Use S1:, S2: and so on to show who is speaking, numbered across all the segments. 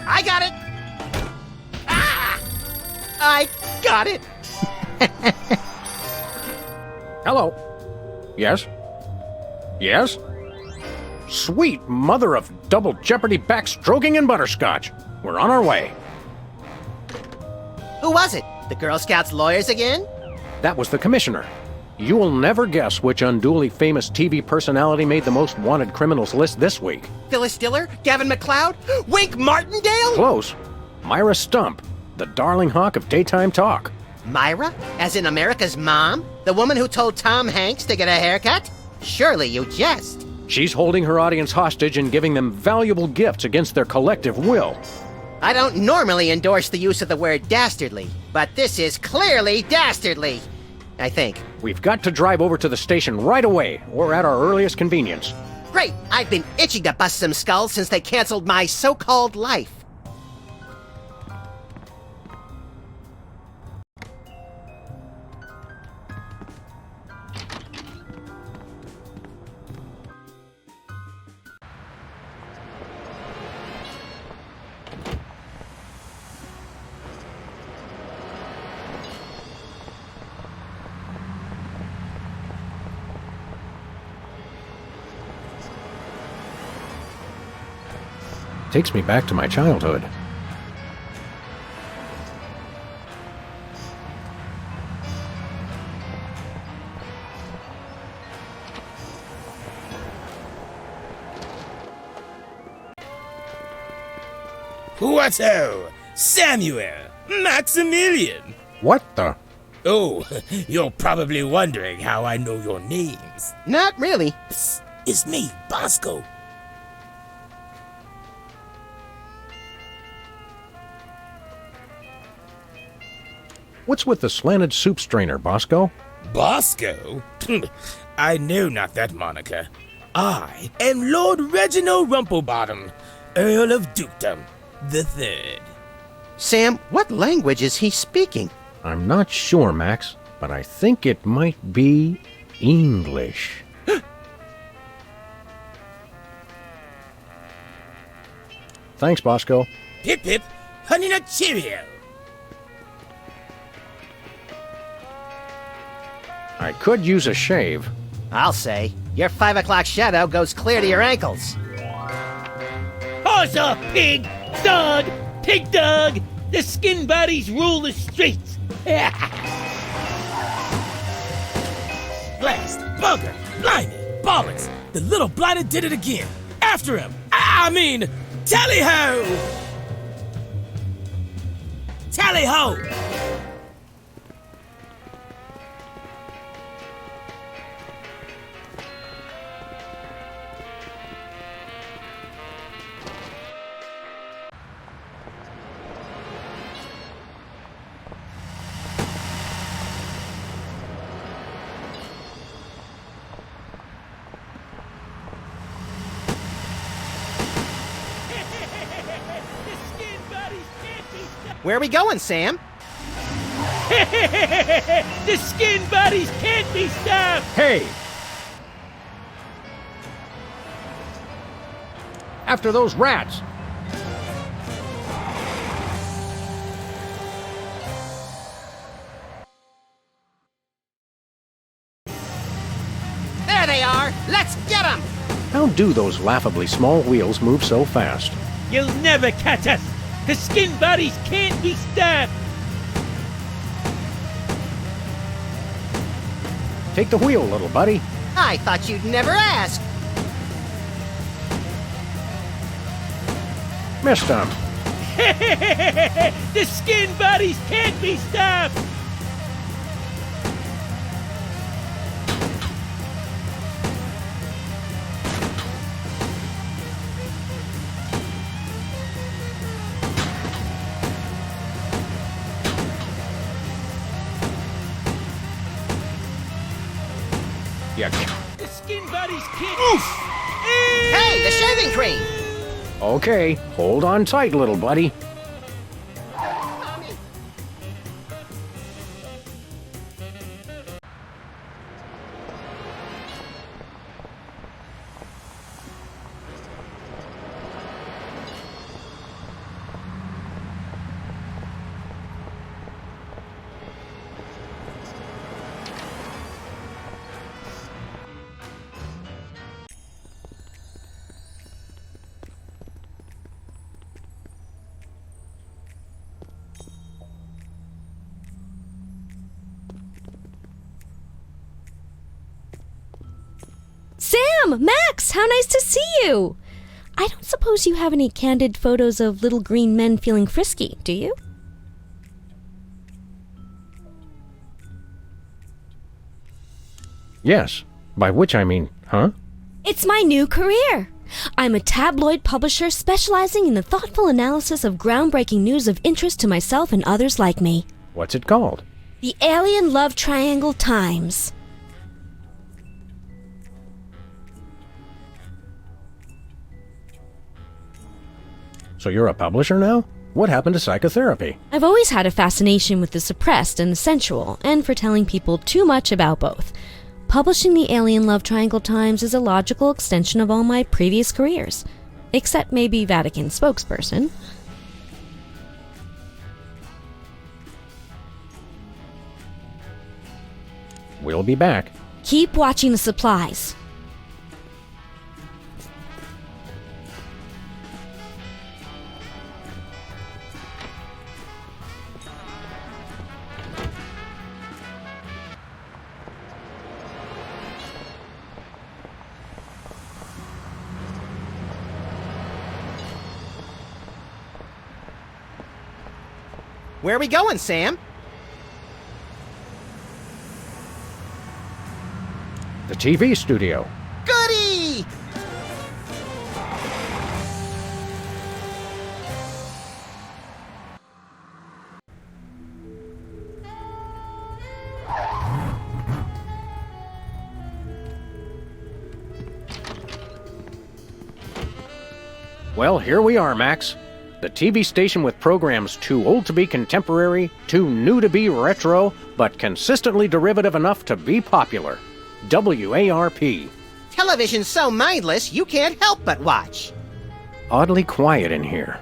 S1: I got it! Ah! I got it!
S2: Hello. Yes? Yes? Sweet mother of double jeopardy backstroking and butterscotch. We're on our way.
S1: Who was it? The Girl Scouts lawyers again?
S2: That was the commissioner. You will never guess which unduly famous TV personality made the most wanted criminals list this week.
S1: Phyllis Diller? Gavin McLeod? Wink Martindale?
S2: Close. Myra Stump, the darling hawk of daytime talk.
S1: Myra? As in America's mom? The woman who told Tom Hanks to get a haircut? Surely you jest.
S2: She's holding her audience hostage and giving them valuable gifts against their collective will.
S1: I don't normally endorse the use of the word dastardly, but this is clearly dastardly. I think.
S2: We've got to drive over to the station right away, or at our earliest convenience.
S1: Great! I've been itching to bust some skulls since they canceled my so-called life.
S2: Takes me back to my childhood.
S3: What-o? Samuel! Maximilian!
S2: What the?
S3: Oh, you're probably wondering how I know your names.
S1: Not really.
S3: Psst, it's me, Bosco.
S2: What's with the slanted soup strainer, Bosco?
S3: Bosco? I know not that moniker. I am Lord Reginald Rumplebottom, Earl of Dukedom the Third.
S1: Sam, what language is he speaking?
S2: I'm not sure, Max, but I think it might be English. Thanks, Bosco.
S3: Pip pip, honey nut cheerio.
S2: I could use a shave.
S1: I'll say. Your 5 o'clock shadow goes clear to your ankles.
S4: Horse off, pig! Dog! Pig dog! The skin bodies rule the streets!
S3: Blast, bugger, blimey, bollocks. The little blighter did it again. After him. I mean, tally-ho! Tally-ho!
S1: Where are we going, Sam?
S4: The skin bodies can't be stopped!
S2: Hey! After those rats! How do those laughably small wheels move so fast?
S4: You'll never catch us, 'cause skin bodies can't be stopped.
S2: Take the wheel, little buddy.
S1: I thought you'd never ask.
S2: Missed him.
S4: The skin bodies can't be stopped.
S2: Yeah.
S4: The skin bodies can't. Oof!
S1: Hey, the shaving cream!
S2: Okay, hold on tight, little buddy.
S5: Sam! Max! How nice to see you! I don't suppose you have any candid photos of little green men feeling frisky, do you?
S2: Yes, by which I mean, huh?
S5: It's my new career! I'm a tabloid publisher specializing in the thoughtful analysis of groundbreaking news of interest to myself and others like me.
S2: What's it called?
S5: The Alien Love Triangle Times.
S2: So you're a publisher now? What happened to psychotherapy?
S5: I've always had a fascination with the suppressed and the sensual, and for telling people too much about both. Publishing the Alien Love Triangle Times is a logical extension of all my previous careers. Except maybe Vatican spokesperson.
S2: We'll be back.
S5: Keep watching the supplies.
S1: Where are we going, Sam?
S2: The TV studio.
S1: Goody!
S2: Well, here we are, Max. The TV station with programs too old to be contemporary, too new to be retro, but consistently derivative enough to be popular. WARP.
S1: Television's so mindless, you can't help but watch.
S2: Oddly quiet in here.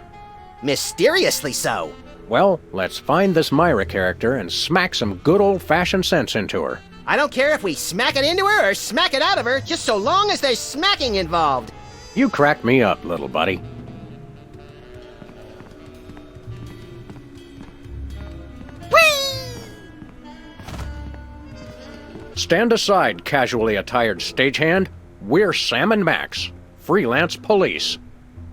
S1: Mysteriously so.
S2: Well, let's find this Myra character and smack some good old-fashioned sense into her.
S1: I don't care if we smack it into her or smack it out of her, just so long as there's smacking involved.
S2: You crack me up, little buddy. Stand aside, casually attired stagehand. We're Sam and Max, freelance police.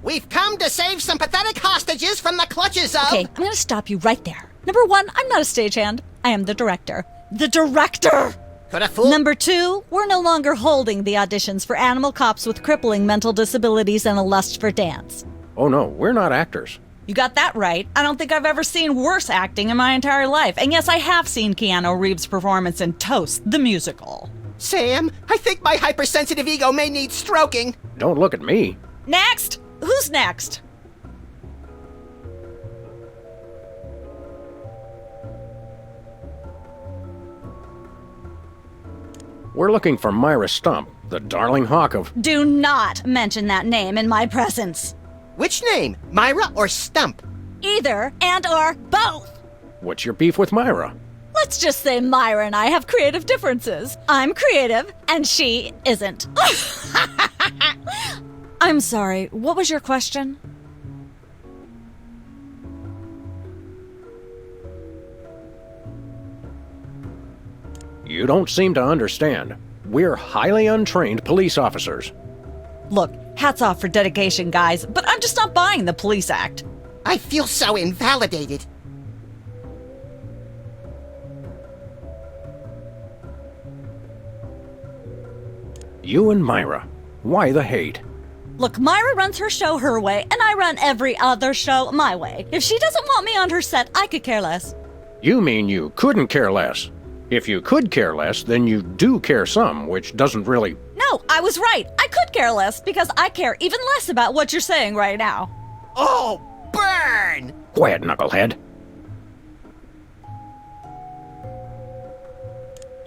S1: We've come to save some pathetic hostages from the clutches of...
S6: Okay, I'm going to stop you right there. Number one, I'm not a stagehand. I am the director. The director!
S1: Could a fool...
S6: Number two, we're no longer holding the auditions for animal cops with crippling mental disabilities and a lust for dance.
S2: Oh no, we're not actors.
S6: You got that right. I don't think I've ever seen worse acting in my entire life. And yes, I have seen Keanu Reeves' performance in Toast, the musical.
S1: Sam, I think my hypersensitive ego may need stroking.
S2: Don't look at me.
S6: Next! Who's next?
S2: We're looking for Myra Stump, the darling hawk of...
S6: Do not mention that name in my presence.
S1: Which name, Myra or Stump?
S6: Either and or both.
S2: What's your beef with Myra?
S6: Let's just say Myra and I have creative differences. I'm creative, and she isn't. I'm sorry, what was your question?
S2: You don't seem to understand. We're highly untrained police officers.
S6: Look, hats off for dedication, guys, but I'm just not buying the police act.
S1: I feel so invalidated.
S2: You and Myra. Why the hate?
S6: Look, Myra runs her show her way, and I run every other show my way. If she doesn't want me on her set, I could care less.
S2: You mean you couldn't care less? If you could care less, then you do care some, which doesn't really...
S6: No, I was right. I could care less because I care even less about what you're saying right now.
S1: Oh, burn!
S2: Quiet, knucklehead.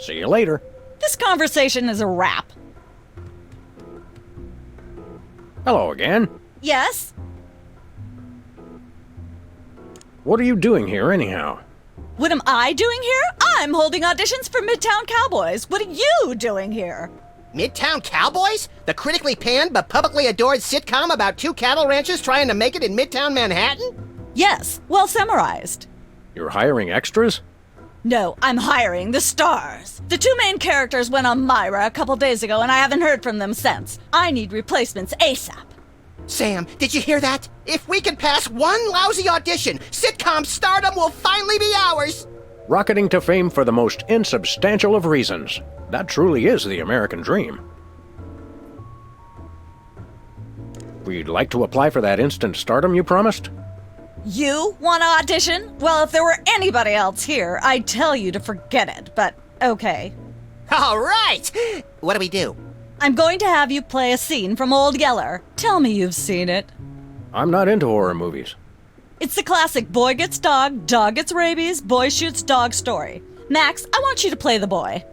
S2: See you later.
S6: This conversation is a wrap.
S2: Hello again.
S6: Yes?
S2: What are you doing here, anyhow?
S6: What am I doing here? I'm holding auditions for Midtown Cowboys. What are you doing here?
S1: Midtown Cowboys? The critically panned but publicly adored sitcom about two cattle ranchers trying to make it in Midtown Manhattan?
S6: Yes, well summarized.
S2: You're hiring extras?
S6: No, I'm hiring the stars. The two main characters went on Myra a couple days ago, and I haven't heard from them since. I need replacements ASAP.
S1: Sam, did you hear that? If we can pass one lousy audition, sitcom stardom will finally be ours!
S2: Rocketing to fame for the most insubstantial of reasons. That truly is the American dream. We'd like to apply for that instant stardom you promised?
S6: You want to audition? Well, if there were anybody else here, I'd tell you to forget it, but okay.
S1: All right! What do we do?
S6: I'm going to have you play a scene from Old Yeller. Tell me you've seen it.
S2: I'm not into horror movies.
S6: It's the classic boy gets dog gets rabies, boy shoots dog story. Max, I want you to play the boy.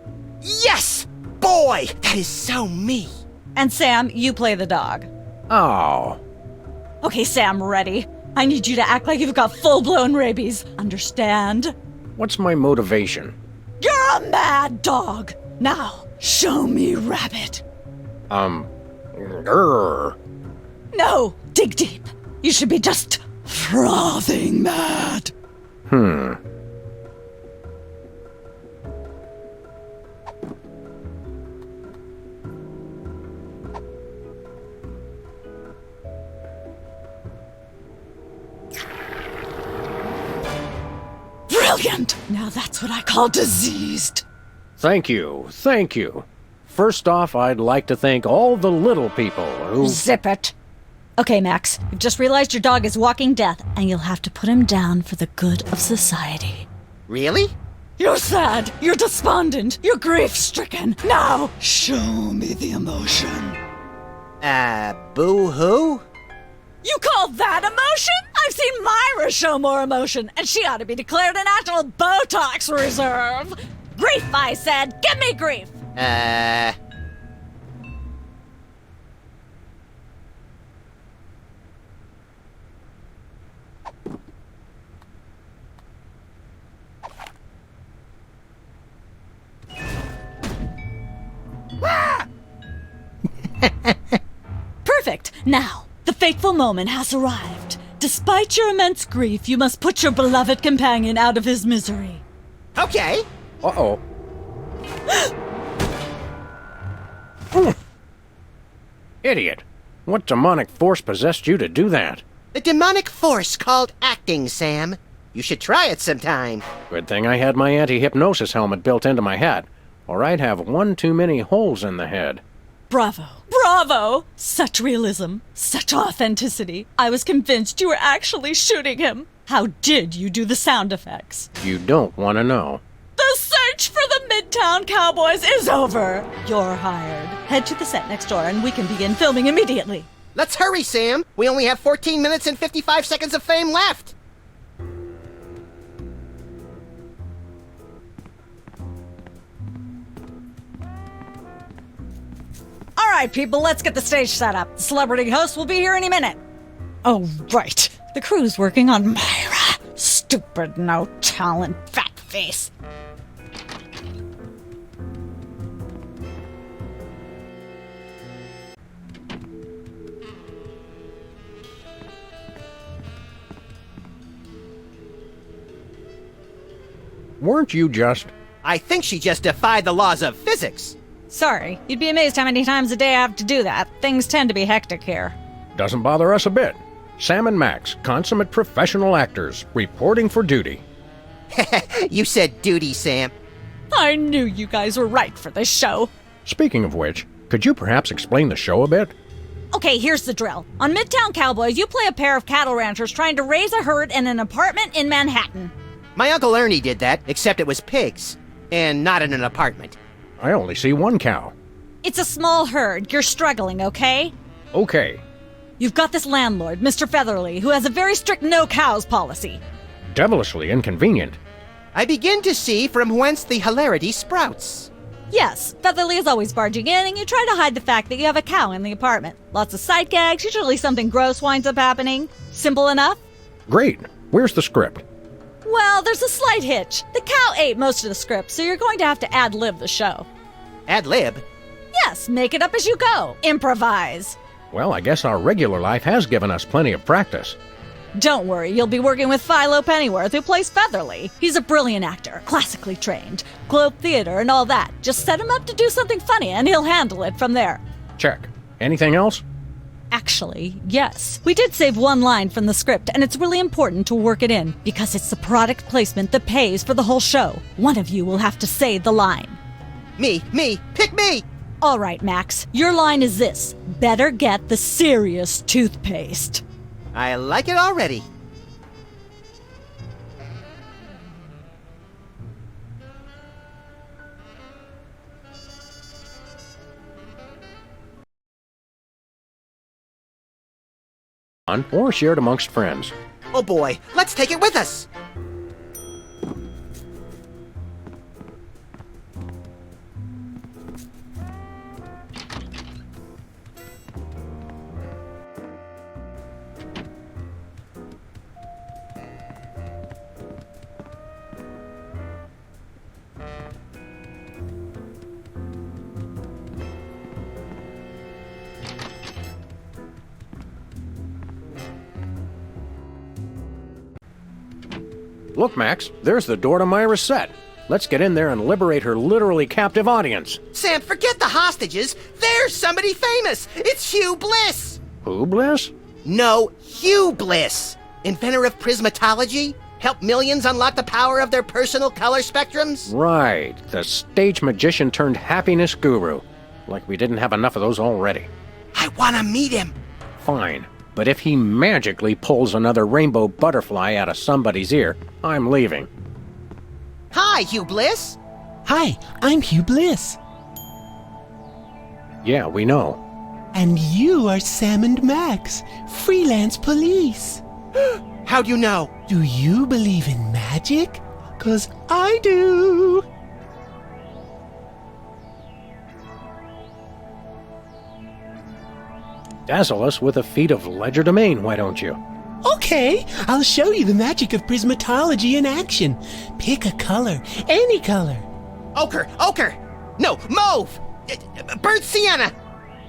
S1: Yes! Boy, that is so me.
S6: And Sam, you play the dog.
S2: Oh.
S6: Okay, Sam, ready? I need you to act like you've got full-blown rabies. Understand?
S2: What's my motivation?
S6: You're a mad dog. Now, show me rabbit.
S2: Grr.
S6: No, dig deep. You should be just frothing mad. Brilliant! Now that's what I call diseased.
S2: Thank you, thank you. First off, I'd like to thank all the little people who...
S6: Zip it. Okay, Max, you've just realized your dog is walking death, and you'll have to put him down for the good of society.
S1: Really?
S6: You're sad, you're despondent, you're grief-stricken. Now, show me the emotion.
S1: Boo-hoo?
S6: You call that emotion? I've seen Myra show more emotion, and she ought to be declared a national Botox reserve. Grief, I said. Give me grief. Perfect. Now, the fateful moment has arrived. Despite your immense grief, you must put your beloved companion out of his misery.
S1: Okay.
S2: Uh-oh. Idiot. What demonic force possessed you to do that?
S1: The demonic force called acting, Sam. You should try it sometime.
S2: Good thing I had my anti-hypnosis helmet built into my hat, or I'd have one too many holes in the head.
S6: Bravo. Bravo! Such realism. Such authenticity. I was convinced you were actually shooting him. How did you do the sound effects?
S2: You don't want to know.
S6: The search for the Midtown Cowboys is over. You're hired. Head to the set next door and we can begin filming immediately.
S1: Let's hurry, Sam. We only have 14 minutes and 55 seconds of fame left.
S6: All right, people, let's get the stage set up. The celebrity host will be here any minute. Oh, right. The crew's working on Myra. Stupid, no talent, fat face.
S2: weren't you just...
S1: I think she just defied the laws of physics.
S6: Sorry, you'd be amazed how many times a day I have to do that. Things tend to be hectic here.
S2: Doesn't bother us a bit. Sam and Max, consummate professional actors, reporting for duty.
S1: You said duty, Sam.
S6: I knew you guys were right for this show.
S2: Speaking of which, could you perhaps explain the show a bit?
S6: Okay, here's the drill. On Midtown Cowboys, you play a pair of cattle ranchers trying to raise a herd in an apartment in Manhattan.
S1: My Uncle Ernie did that, except it was pigs. And not in an apartment.
S2: I only see one cow.
S6: It's a small herd. You're struggling, okay?
S2: Okay.
S6: You've got this landlord, Mr. Featherly, who has a very strict no cows policy.
S2: Devilishly inconvenient.
S1: I begin to see from whence the hilarity sprouts.
S6: Yes, Featherly is always barging in, and you try to hide the fact that you have a cow in the apartment. Lots of sight gags, usually something gross winds up happening. Simple enough?
S2: Great. Where's the script?
S6: Well, there's a slight hitch. The cow ate most of the script, so you're going to have to ad-lib the show.
S1: Ad-lib?
S6: Yes, make it up as you go. Improvise.
S2: Well, I guess our regular life has given us plenty of practice.
S6: Don't worry, you'll be working with Philo Pennyworth, who plays Featherly. He's a brilliant actor, classically trained, Globe Theater and all that. Just set him up to do something funny, and he'll handle it from there.
S2: Check. Anything else?
S6: Actually, yes. We did save one line from the script, and it's really important to work it in, because it's the product placement that pays for the whole show. One of you will have to say the line.
S1: Me, pick me!
S6: All right, Max, your line is this. Better get the serious toothpaste.
S1: I like it already.
S2: Or shared amongst friends.
S1: Oh boy, let's take it with us!
S2: Look, Max, there's the door to Myra's set. Let's get in there and liberate her literally captive audience.
S1: Sam, forget the hostages. There's somebody famous. It's Hugh Bliss.
S2: Who, Bliss?
S1: No, Hugh Bliss. Inventor of prismatology. Helped millions unlock the power of their personal color spectrums.
S2: Right, the stage magician turned happiness guru. Like we didn't have enough of those already.
S1: I want to meet him.
S2: Fine, but if he magically pulls another rainbow butterfly out of somebody's ear, I'm leaving.
S1: Hi, Hugh Bliss.
S7: Hi, I'm Hugh Bliss.
S2: Yeah, we know.
S7: And you are Sam and Max, freelance police.
S1: How'd you know?
S7: Do you believe in magic? 'Cause I do.
S2: Dazzle us with a feat of legerdemain, why don't you?
S7: Okay, I'll show you the magic of prismatology in action. Pick a color, any color.
S1: Ochre. No, mauve. Burnt sienna.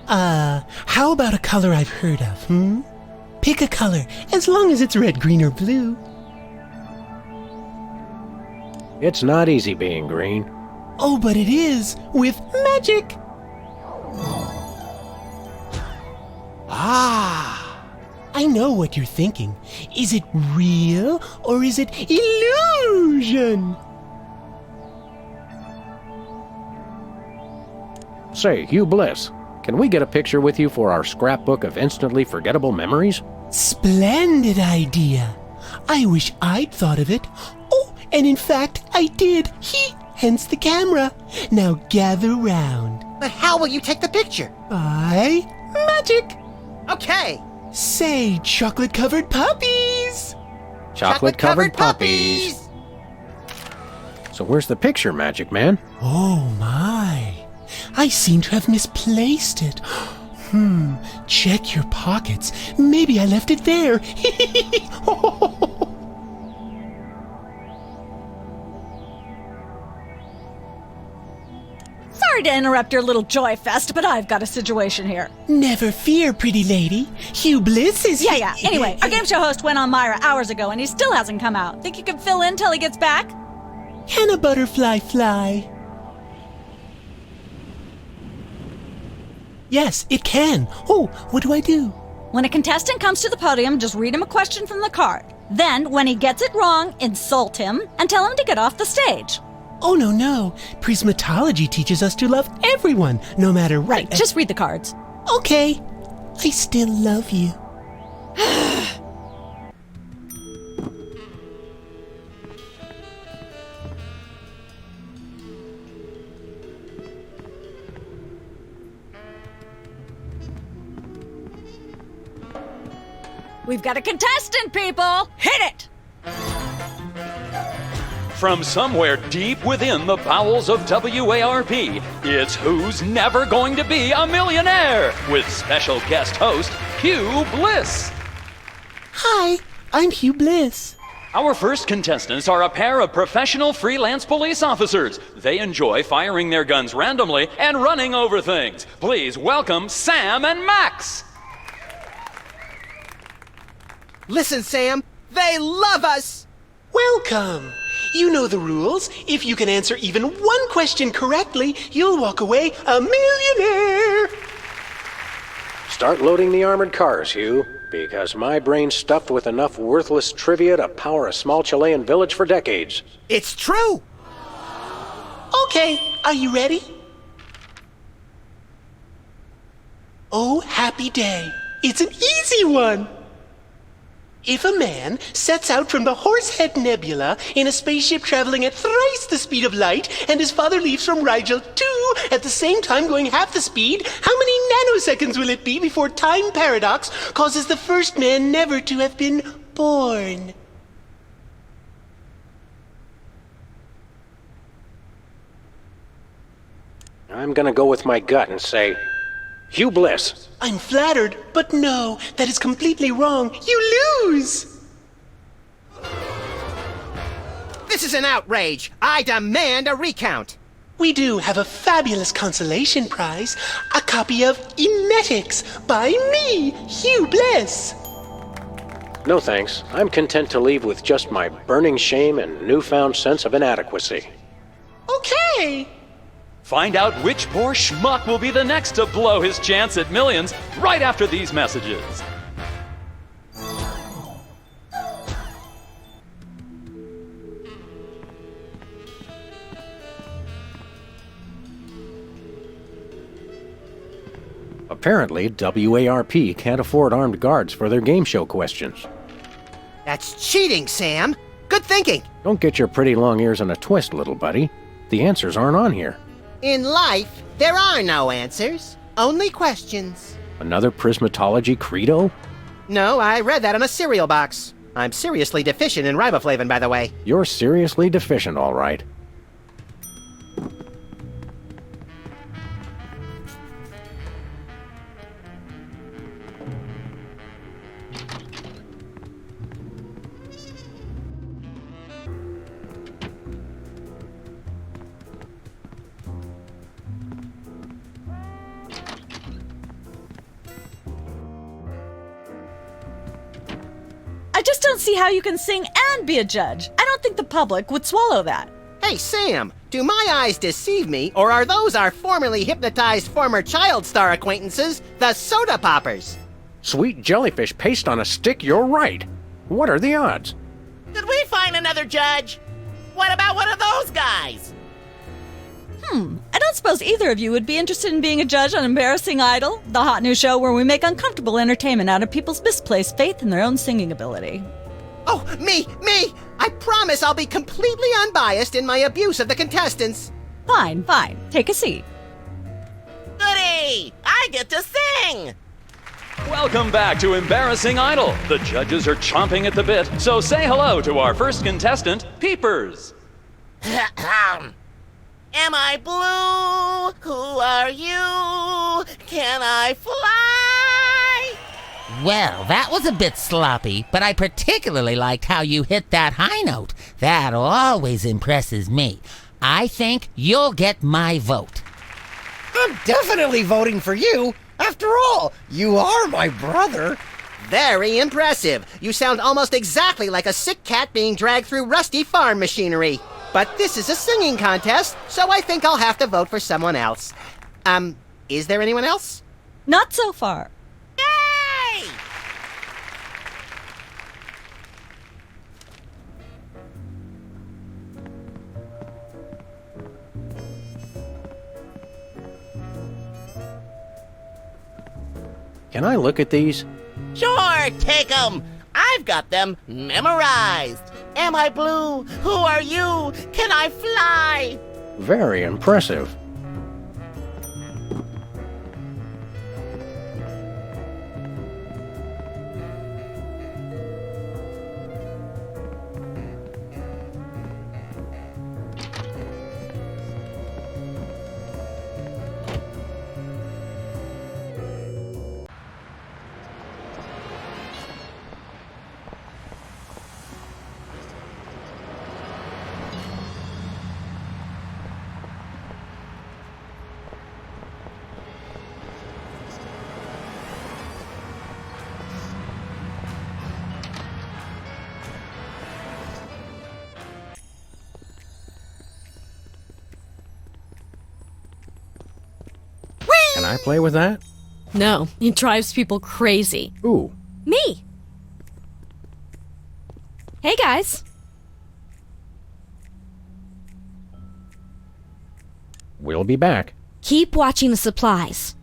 S7: How about a color I've heard of, Pick a color, as long as it's red, green, or blue.
S2: It's not easy being green.
S7: Oh, but it is, with magic.
S1: Ah.
S7: I know what you're thinking. Is it real, or is it illusion?
S2: Say, Hugh Bliss, can we get a picture with you for our scrapbook of instantly forgettable memories?
S7: Splendid idea. I wish I'd thought of it. Oh, and in fact, I did. Hence the camera. Now gather round.
S1: But how will you take the picture?
S7: By magic.
S1: Okay.
S7: Say, chocolate-covered puppies.
S2: Chocolate-covered puppies. So where's the picture, Magic Man?
S7: Oh, my. I seem to have misplaced it. Check your pockets. Maybe I left it there.
S6: Sorry to interrupt your little joy fest, but I've got a situation here.
S7: Never fear, pretty lady. Hugh Bliss is
S6: Yeah. Anyway, our game show host went on Myra hours ago, and he still hasn't come out. Think you can fill in till he gets back?
S7: Can a butterfly fly? Yes, it can. Oh, what do I do?
S6: When a contestant comes to the podium, just read him a question from the card. Then, when he gets it wrong, insult him and tell him to get off the stage.
S7: Oh, no. Prismatology teaches us to love everyone, no matter what.
S6: Right, just read the cards.
S7: Okay. I still love you.
S6: We've got a contestant, people! Hit it!
S8: From somewhere deep within the bowels of WARP, it's Who's Never Going to Be a Millionaire? With special guest host, Hugh Bliss.
S7: Hi, I'm Hugh Bliss.
S8: Our first contestants are a pair of professional freelance police officers. They enjoy firing their guns randomly and running over things. Please welcome Sam and Max.
S1: Listen, Sam, they love us!
S7: Welcome. You know the rules. If you can answer even one question correctly, you'll walk away a millionaire.
S2: Start loading the armored cars, Hugh, because my brain's stuffed with enough worthless trivia to power a small Chilean village for decades.
S1: It's true!
S7: Okay, are you ready? Oh, happy day. It's an easy one. If a man sets out from the Horsehead Nebula in a spaceship traveling at thrice the speed of light, and his father leaves from Rigel too at the same time going half the speed, how many nanoseconds will it be before time paradox causes the first man never to have been born?
S2: I'm gonna go with my gut and say, Hugh Bliss.
S7: I'm flattered, but no, that is completely wrong. You lose!
S1: This is an outrage! I demand a recount!
S7: We do have a fabulous consolation prize, a copy of Emetics by me, Hugh Bliss.
S2: No thanks. I'm content to leave with just my burning shame and newfound sense of inadequacy.
S7: Okay.
S8: Find out which poor schmuck will be the next to blow his chance at millions right after these messages.
S2: Apparently, WARP can't afford armed guards for their game show questions.
S1: That's cheating, Sam! Good thinking!
S2: Don't get your pretty long ears in a twist, little buddy. The answers aren't on here.
S1: In life, there are no answers, only questions.
S2: Another prismatology credo?
S1: No, I read that on a cereal box. I'm seriously deficient in riboflavin, by the way.
S2: You're seriously deficient, all right.
S6: I just don't see how you can sing and be a judge. I don't think the public would swallow that.
S1: Hey, Sam, do my eyes deceive me, or are those our formerly hypnotized former child star acquaintances, the Soda Poppers?
S2: Sweet jellyfish paste on a stick, you're right. What are the odds?
S9: Did we find another judge? What about one of those guys?
S6: I don't suppose either of you would be interested in being a judge on Embarrassing Idol, the hot new show where we make uncomfortable entertainment out of people's misplaced faith in their own singing ability.
S1: Oh, me! I promise I'll be completely unbiased in my abuse of the contestants.
S6: Fine. Take a seat.
S9: Goody! I get to sing!
S8: Welcome back to Embarrassing Idol. The judges are chomping at the bit, so say hello to our first contestant, Peepers.
S9: Am I blue? Who are you? Can I fly?
S10: Well, that was a bit sloppy, but I particularly liked how you hit that high note. That always impresses me. I think you'll get my vote.
S11: I'm definitely voting for you. After all, you are my brother.
S1: Very impressive. You sound almost exactly like a sick cat being dragged through rusty farm machinery. But this is a singing contest, so I think I'll have to vote for someone else. Is there anyone else?
S6: Not so far.
S9: Yay!
S2: Can I look at these?
S9: Sure, take 'em. I've got them memorized. Am I blue? Who are you? Can I fly?
S2: Very impressive. Can I play with that?
S5: No, it drives people crazy.
S2: Ooh,
S5: Me! Hey guys!
S2: we'll be back.
S5: Keep watching the supplies.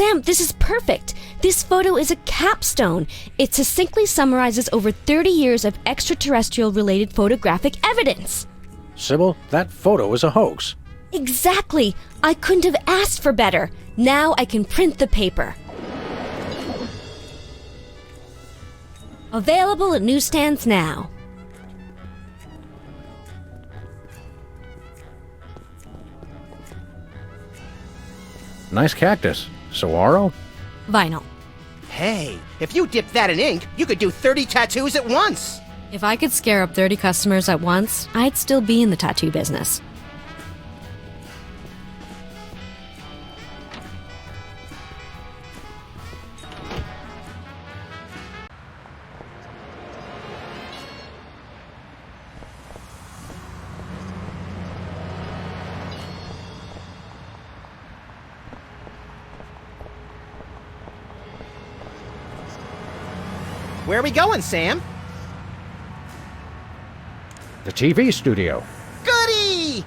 S5: Sam, this is perfect. This photo is a capstone. It succinctly summarizes over 30 years of extraterrestrial-related photographic evidence.
S2: Sybil, that photo is a hoax.
S5: Exactly. I couldn't have asked for better. Now I can print the paper. Available at newsstands now.
S2: Nice cactus. Saguaro?
S5: Vinyl.
S1: Hey, if you dip that in ink, you could do 30 tattoos at once.
S5: If I could scare up 30 customers at once, I'd still be in the tattoo business.
S1: Where are we going, Sam?
S2: The TV studio.
S1: Goody!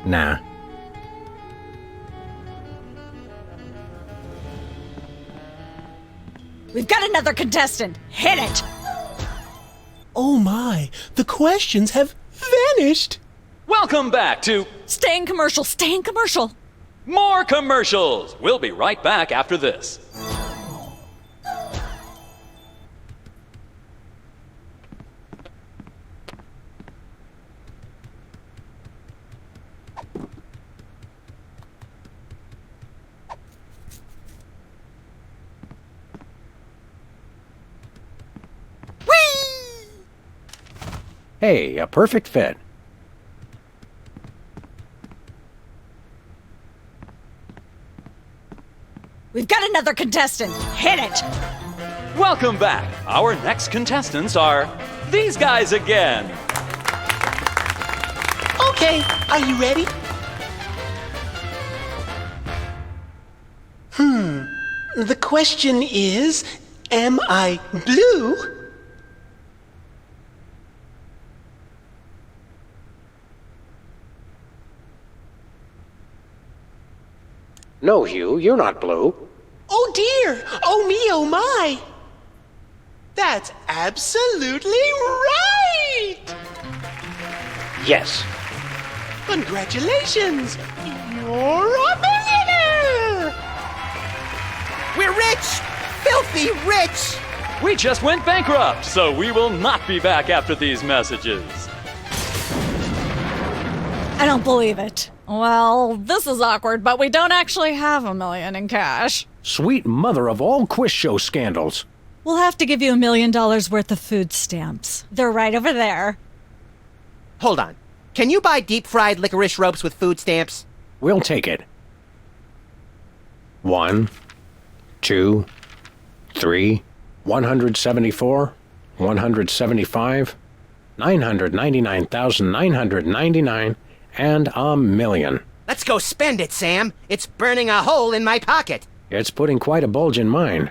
S2: Nah.
S6: We've got another contestant. Hit it!
S7: Oh my, the questions have vanished.
S8: Welcome back to
S6: Stay in commercial, stay in commercial.
S8: more commercials. We'll be right back after this.
S2: Hey, a perfect fit.
S6: We've got another contestant. Hit it!
S8: Welcome back. Our next contestants are these guys again.
S7: Okay, are you ready? The question is, am I blue?
S2: No, Hugh, you're not blue.
S7: Oh dear! Oh me, oh my! That's absolutely right!
S2: Yes.
S7: Congratulations! You're a millionaire!
S1: We're rich! Filthy rich!
S8: We just went bankrupt, so we will not be back after these messages.
S6: I don't believe it. Well, this is awkward, but we don't actually have $1 million in cash.
S2: Sweet mother of all quiz show scandals.
S6: We'll have to give you $1 million worth of food stamps. They're right over there.
S1: Hold on. Can you buy deep-fried licorice ropes with food stamps?
S2: We'll take it. 1, 2, 3, 174, 175, 999,999, and $1 million.
S1: Let's go spend it, Sam. It's burning a hole in my pocket.
S2: It's putting quite a bulge in mine.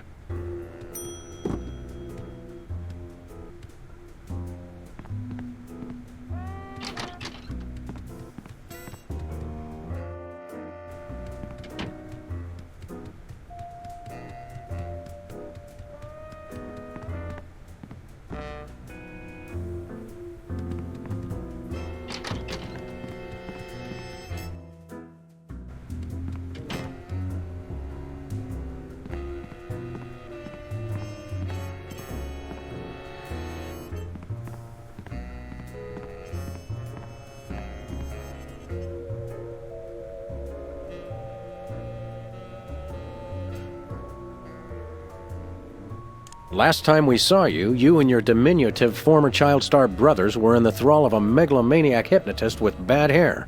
S2: Last time we saw you, you and your diminutive former child star brothers were in the thrall of a megalomaniac hypnotist with bad hair.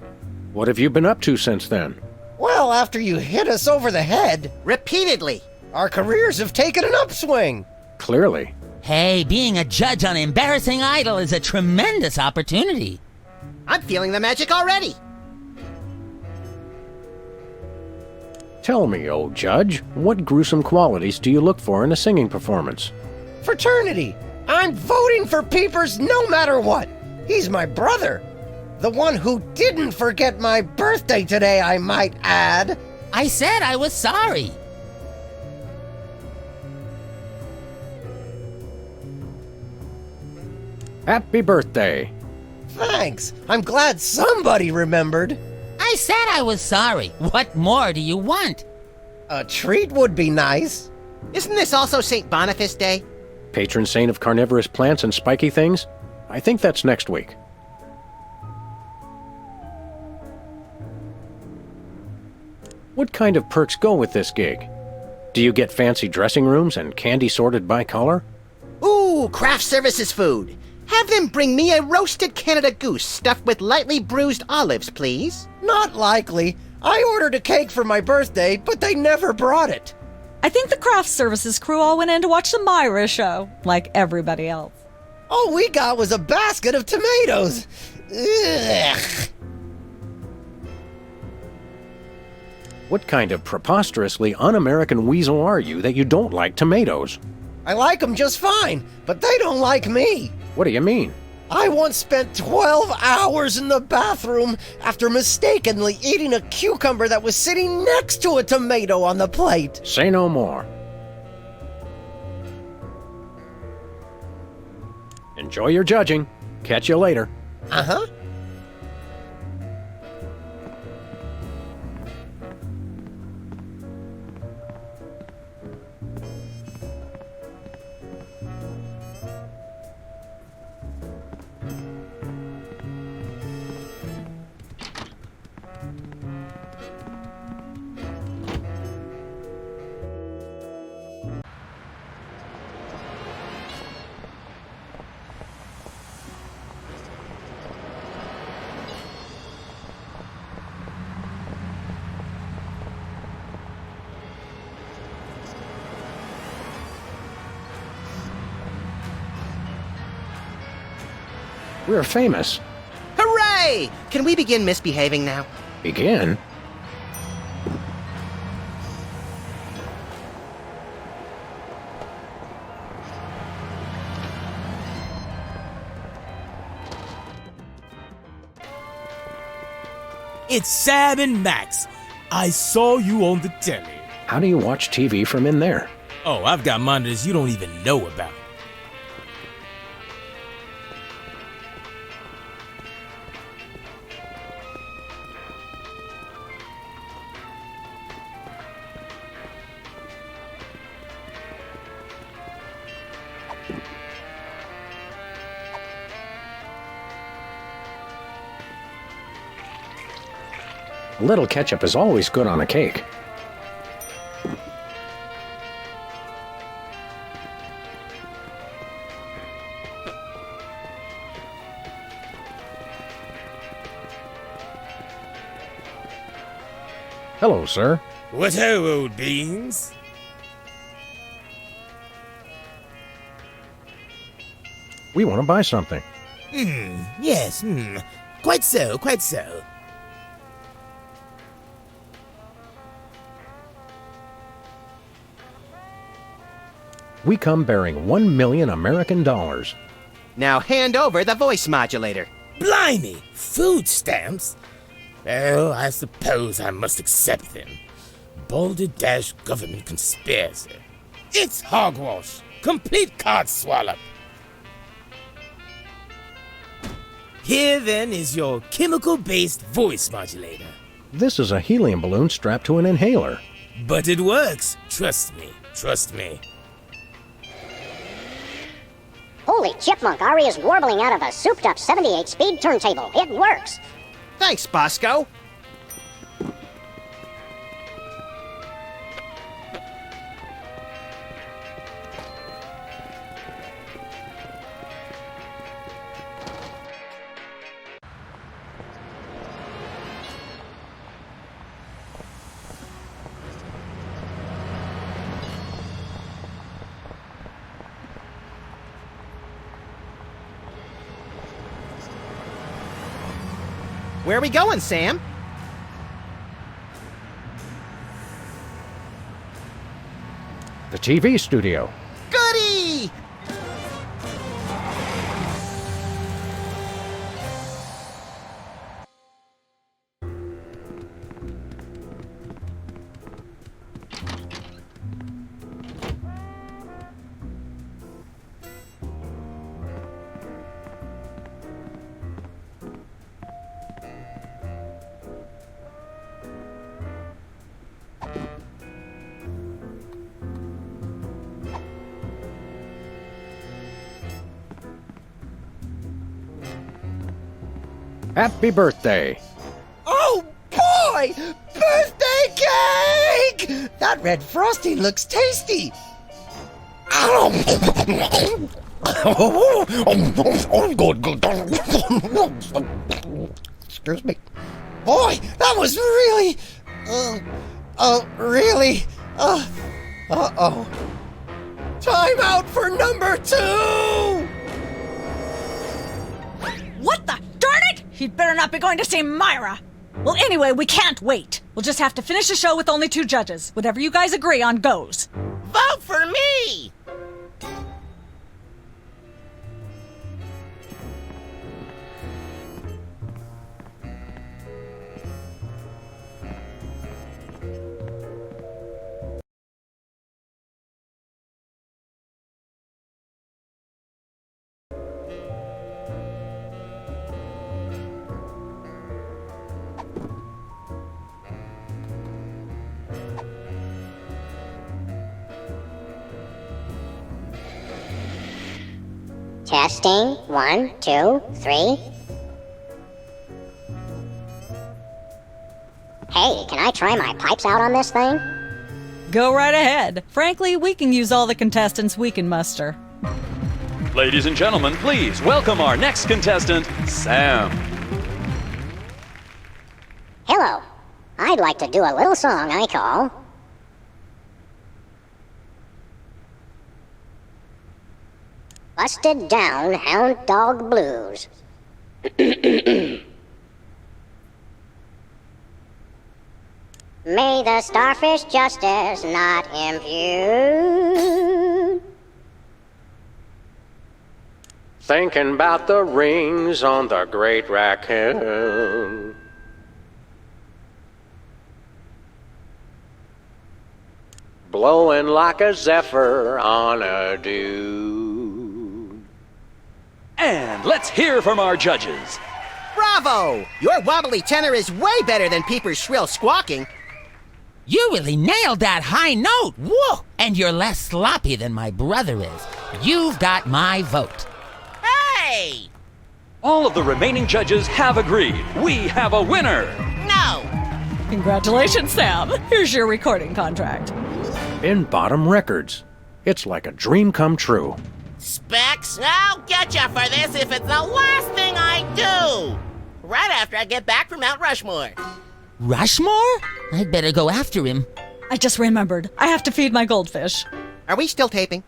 S2: What have you been up to since then?
S11: Well, after you hit us over the head,
S1: Repeatedly.
S11: our careers have taken an upswing.
S2: Clearly.
S10: Hey, being a judge on Embarrassing Idol is a tremendous opportunity.
S1: I'm feeling the magic already.
S2: Tell me, old judge, what gruesome qualities do you look for in a singing performance?
S11: Fraternity. I'm voting for Peepers no matter what. He's my brother. The one who didn't forget my birthday today, I might add.
S10: I said I was sorry.
S2: Happy birthday.
S11: Thanks. I'm glad somebody remembered.
S10: I said I was sorry. What more do you want?
S11: A treat would be nice.
S1: Isn't this also St. Boniface Day?
S2: Patron saint of carnivorous plants and spiky things? I think that's next week. What kind of perks go with this gig? Do you get fancy dressing rooms and candy sorted by color?
S1: Ooh, craft services food. Have them bring me a roasted Canada goose stuffed with lightly bruised olives, please.
S11: Not likely. I ordered a cake for my birthday, but they never brought it.
S6: I think the craft services crew all went in to watch the Myra show, like everybody else.
S11: All we got was a basket of tomatoes. Ugh.
S2: What kind of preposterously un-American weasel are you that you don't like tomatoes?
S11: I like them just fine, but they don't like me.
S2: What do you mean?
S11: I once spent 12 hours in the bathroom after mistakenly eating a cucumber that was sitting next to a tomato on the plate.
S2: Say no more. Enjoy your judging. Catch you later.
S11: Uh-huh.
S2: We're famous.
S1: Hooray! Can we begin misbehaving now?
S2: Begin?
S3: It's Sam and Max. I saw you on the telly.
S2: How do you watch TV from in there?
S3: Oh, I've got monitors you don't even know about.
S2: A little ketchup is always good on a cake. Hello, sir.
S3: What ho, old beans?
S2: We want to buy something.
S3: Yes, Quite so, quite so.
S2: We come bearing 1 million American dollars.
S1: Now hand over the voice modulator.
S3: Blimey! Food stamps? Well, I suppose I must accept them. Balderdash government conspiracy. It's hogwash. Complete card swallow. Here then is your chemical-based voice modulator.
S2: This is a helium balloon strapped to an inhaler.
S3: But it works. Trust me. Trust me.
S12: Holy chipmunk, Ari is warbling out of a souped-up 78-speed turntable. It works.
S1: Thanks, Bosco. Where are we going, Sam?
S2: The TV studio.
S1: Goody!
S2: Happy birthday!
S11: Oh boy! Birthday cake! That red frosting looks tasty. Excuse me. Boy, that was really... really... uh-oh. Time out for number 2!
S6: What the? Darn it! He'd better not be going to see Myra. Well, anyway, we can't wait. We'll just have to finish the show with only 2 judges. Whatever you guys agree on goes.
S9: Vote for me!
S12: Testing. 1, 2, 3. Hey, can I try my pipes out on this thing?
S6: Go right ahead. Frankly, we can use all the contestants we can muster.
S8: Ladies and gentlemen, please welcome our next contestant, Sam.
S12: Hello. I'd like to do a little song I call... Busted Down Hound Dog Blues. May the starfish justice not impute.
S2: Thinking about the rings on the great raccoon. blowing like a zephyr on a dune.
S8: And let's hear from our judges.
S1: Bravo! Your wobbly tenor is way better than Peeper's shrill squawking.
S10: You really nailed that high note. Whoa! And you're less sloppy than my brother is. You've got my vote.
S9: Hey!
S8: All of the remaining judges have agreed. We have a winner.
S9: No!
S6: Congratulations, Sam. Here's your recording contract.
S2: In Bottom Records. It's like a dream come true.
S9: Specs, I'll get you for this if it's the last thing I do. Right after I get back from Mount Rushmore.
S10: Rushmore? I'd better go after him.
S6: I just remembered. I have to feed my goldfish.
S1: Are we still taping?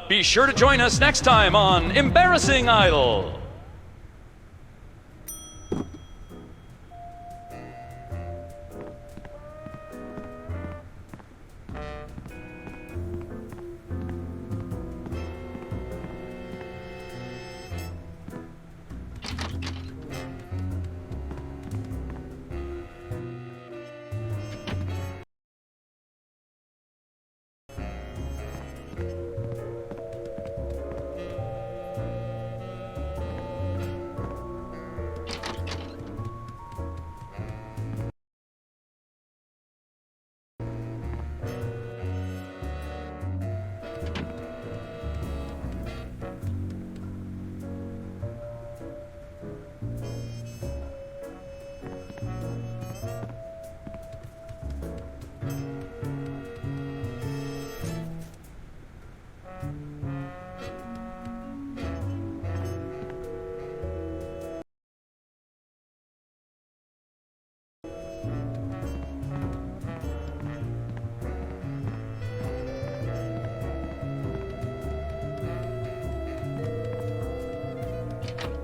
S8: Be sure to join us next time on Embarrassing Idol.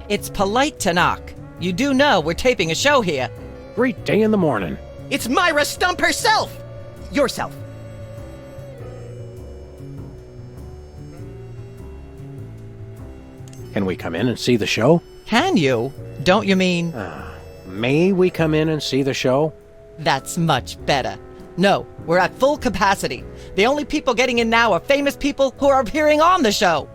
S13: It's polite to knock. You do know we're taping a show here.
S2: Great day in the morning.
S1: It's Myra Stump herself! Yourself.
S2: Can we come in and see the show?
S13: Can you? Don't you mean...
S2: May we come in and see the show?
S13: That's much better. No, we're at full capacity. The only people getting in now are famous people who are appearing on the show.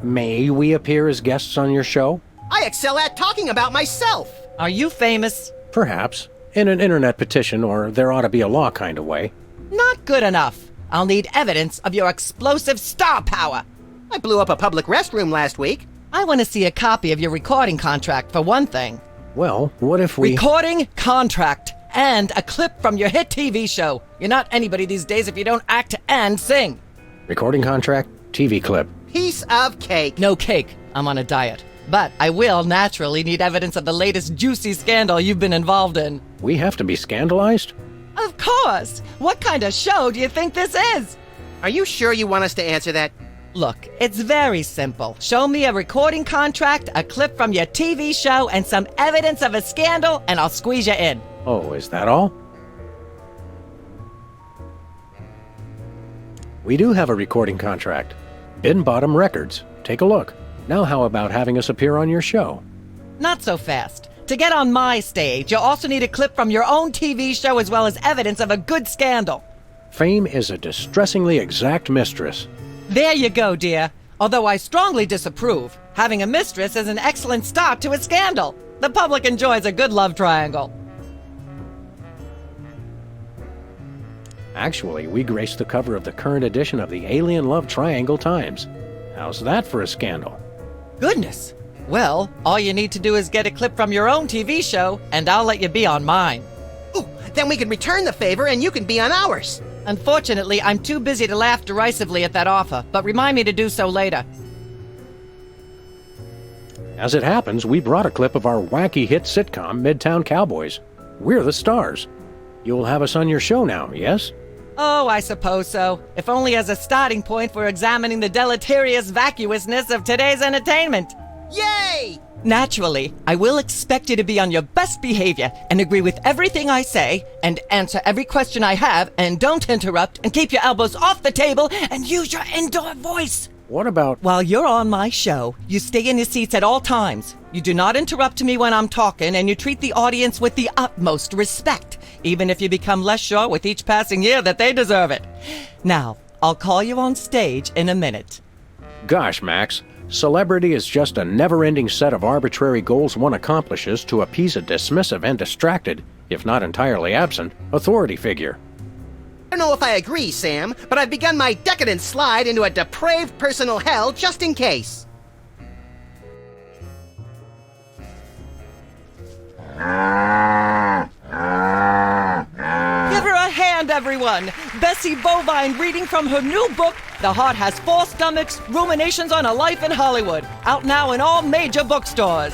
S2: May we appear as guests on your show?
S1: I excel at talking about myself.
S13: Are you famous?
S2: Perhaps. In an internet petition or there ought to be a law kind of way.
S13: Not good enough. I'll need evidence of your explosive star power.
S1: I blew up a public restroom last week.
S13: I want to see a copy of your recording contract, for one thing.
S2: Well, what if we...
S13: Recording contract and a clip from your hit TV show. You're not anybody these days if you don't act and sing.
S2: Recording contract, TV clip.
S1: Piece of cake.
S13: No cake. I'm on a diet. But I will naturally need evidence of the latest juicy scandal you've been involved in.
S2: We have to be scandalized?
S13: Of course! What kind of show do you think this is?
S1: Are you sure you want us to answer that?
S13: Look, it's very simple. Show me a recording contract, a clip from your TV show, and some evidence of a scandal, and I'll squeeze you in.
S2: Oh, is that all? We do have a recording contract. Bin Bottom Records. Take a look. Now how about having us appear on your show?
S13: Not so fast. To get on my stage, you'll also need a clip from your own TV show as well as evidence of a good scandal.
S2: Fame is a distressingly exact mistress.
S13: There you go, dear. Although I strongly disapprove. Having a mistress is an excellent start to a scandal. The public enjoys a good love triangle.
S2: Actually, we graced the cover of the current edition of the Alien Love Triangle Times. How's that for a scandal?
S13: Goodness. Well, all you need to do is get a clip from your own TV show, and I'll let you be on mine.
S1: Ooh, then we can return the favor and you can be on ours.
S13: Unfortunately, I'm too busy to laugh derisively at that offer, but remind me to do so later.
S2: As it happens, we brought a clip of our wacky hit sitcom, Midtown Cowboys. We're the stars. You'll have us on your show now, yes?
S13: Oh, I suppose so. If only as a starting point for examining the deleterious vacuousness of today's entertainment.
S1: Yay!
S13: Naturally, I will expect you to be on your best behavior and agree with everything I say and answer every question I have and don't interrupt and keep your elbows off the table and use your indoor voice.
S2: What about...
S13: While you're on my show, you stay in your seats at all times. You do not interrupt me when I'm talking, and you treat the audience with the utmost respect, even if you become less sure with each passing year that they deserve it. Now, I'll call you on stage in a minute.
S2: Gosh, Max, celebrity is just a never-ending set of arbitrary goals one accomplishes to appease a dismissive and distracted, if not entirely absent, authority figure.
S1: I don't know if I agree, Sam, but I've begun my decadent slide into a depraved personal hell just in case.
S13: Give her a hand, everyone! Bessie Bovine reading from her new book, The Heart Has Four Stomachs, Ruminations on a Life in Hollywood, out now in all major bookstores.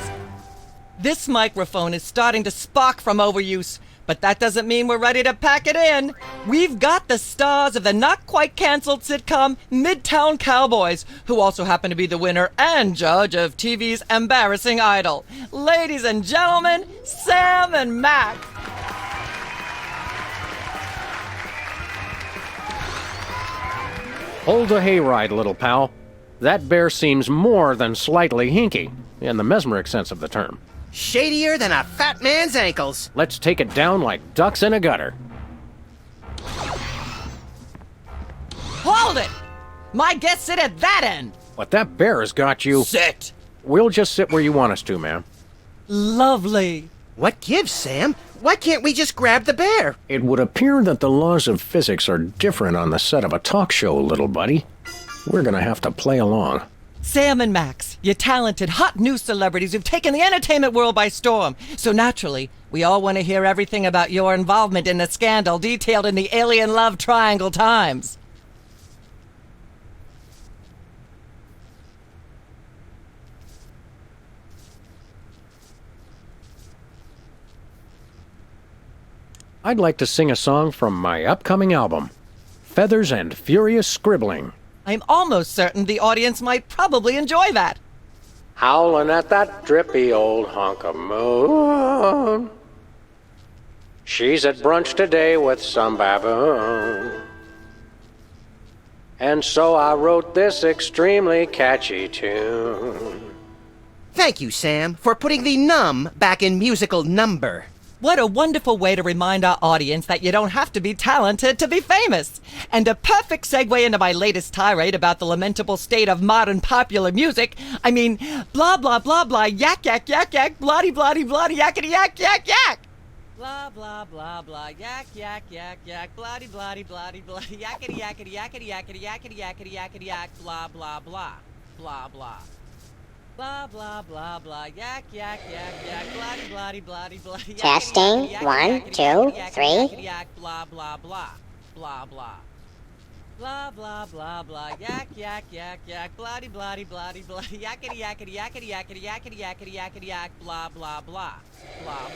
S13: This microphone is starting to spark from overuse, but that doesn't mean we're ready to pack it in. We've got the stars of the not-quite-canceled sitcom Midtown Cowboys, who also happen to be the winner and judge of TV's Embarrassing Idol. Ladies and gentlemen, Sam and Max.
S2: Hold the hayride, little pal. That bear seems more than slightly hinky, in the mesmeric sense of the term.
S1: Shadier than a fat man's ankles.
S2: Let's take it down like ducks in a gutter.
S13: Hold it! My guests sit at that end.
S2: But that bear has got you...
S13: Sit!
S2: We'll just sit where you want us to, ma'am.
S13: Lovely.
S1: What gives, Sam? Why can't we just grab the bear?
S2: It would appear that the laws of physics are different on the set of a talk show, little buddy. We're gonna have to play along.
S13: Sam and Max, you talented, hot new celebrities who've taken the entertainment world by storm. So naturally, we all want to hear everything about your involvement in the scandal detailed in the Alien Love Triangle Times.
S2: I'd like to sing a song from my upcoming album, Feathers and Furious Scribbling.
S13: I'm almost certain the audience might probably enjoy that.
S2: Howling at that drippy old hunk of moon. She's at brunch today with some baboon. And so I wrote this extremely catchy tune.
S1: Thank you, Sam, for putting the num back in musical number.
S13: What a wonderful way to remind our audience that you don't have to be talented to be famous. And a perfect segue into my latest tirade about the lamentable state of modern popular music. I mean, blah, blah, blah, blah, yak, yak, yak, yak, bloody, bloody, bloody, yakety, yak, yak, yak. Blah, blah, blah, blah, yak, yak, yak, yak, bloody, bloody, bloody, bloody, yakety, yakety, yakety, yakety, yakety, yakety, yakety, yak, blah, blah, blah, blah, blah. Blah, blah, blah, blah, yak, yak, yak, yak, bloody, bloody, bloody, bloody.
S12: Testing, 1, 2, 3.
S13: Yak, blah, blah, blah, blah, blah. Blah, blah, blah, blah, yak, yak, yak, yak, bloody, bloody, bloody, bloody, yakety, yakety, yakety, yakety, yakety, yakety, yakety, yak, blah, blah, blah, blah,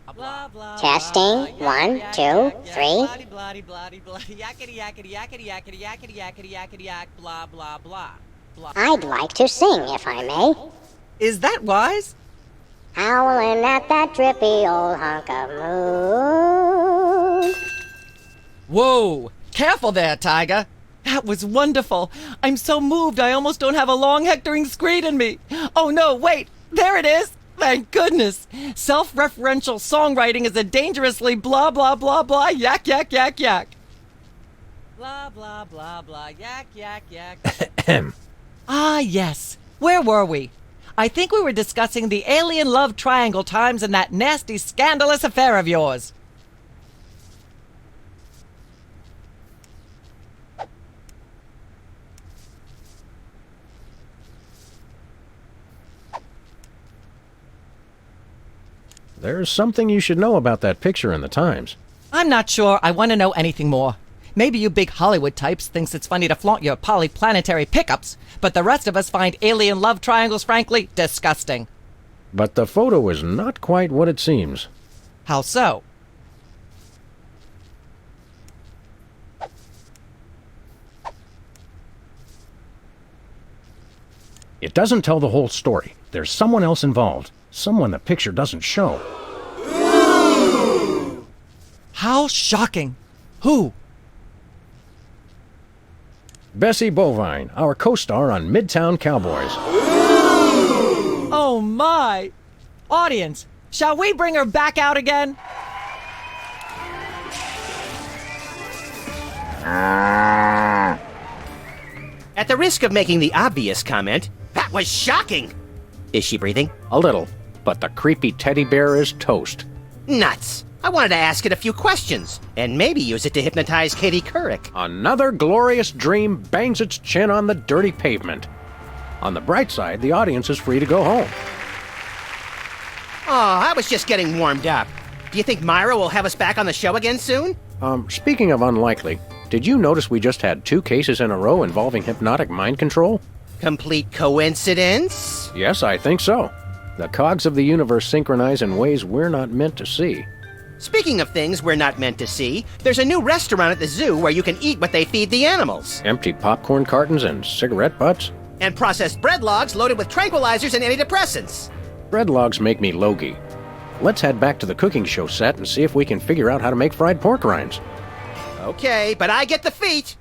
S13: blah. Blah, blah,
S12: Testing, 1, 2, 3.
S13: bloody, bloody, bloody, bloody, yakety, yakety, yakety, yakety, yakety, yakety, yakety, yak, blah, blah, blah.
S12: I'd like to sing, if I may.
S13: Is that wise?
S12: Howling at that drippy old hunk of moon.
S13: Whoa! Careful there, Tiger. That was wonderful. I'm so moved I almost don't have a long hectoring screed in me. Oh no, wait! There it is! Thank goodness! Self-referential songwriting is a dangerously blah blah blah blah yak yak yak yak. Blah blah blah blah yak yak yak. Ah, yes. Where were we? I think we were discussing the Alien Love Triangle Times and that nasty, scandalous affair of yours.
S2: There's something you should know about that picture in the Times.
S13: I'm not sure I want to know anything more. Maybe you big Hollywood types thinks it's funny to flaunt your polyplanetary pickups, but the rest of us find alien love triangles, frankly, disgusting.
S2: But the photo is not quite what it seems.
S13: How so?
S2: It doesn't tell the whole story. There's someone else involved. Someone the picture doesn't show.
S13: How shocking! Who?
S2: Bessie Bovine, our co-star on Midtown Cowboys.
S13: Oh my! Audience, shall we bring her back out again?
S1: At the risk of making the obvious comment, that was shocking! Is she breathing?
S2: A little, but the creepy teddy bear is toast.
S1: Nuts! I wanted to ask it a few questions, and maybe use it to hypnotize Katie Couric.
S2: Another glorious dream bangs its chin on the dirty pavement. On the bright side, the audience is free to go home.
S1: Oh, I was just getting warmed up. Do you think Myra will have us back on the show again soon?
S2: Speaking of unlikely, did you notice we just had 2 cases in a row involving hypnotic mind control?
S1: Complete coincidence?
S2: Yes, I think so. The cogs of the universe synchronize in ways we're not meant to see.
S1: Speaking of things we're not meant to see, there's a new restaurant at the zoo where you can eat what they feed the animals.
S2: Empty popcorn cartons and cigarette butts?
S1: And processed bread logs loaded with tranquilizers and antidepressants.
S2: Bread logs make me logy. Let's head back to the cooking show set and see if we can figure out how to make fried pork rinds.
S1: Okay, but I get the feet.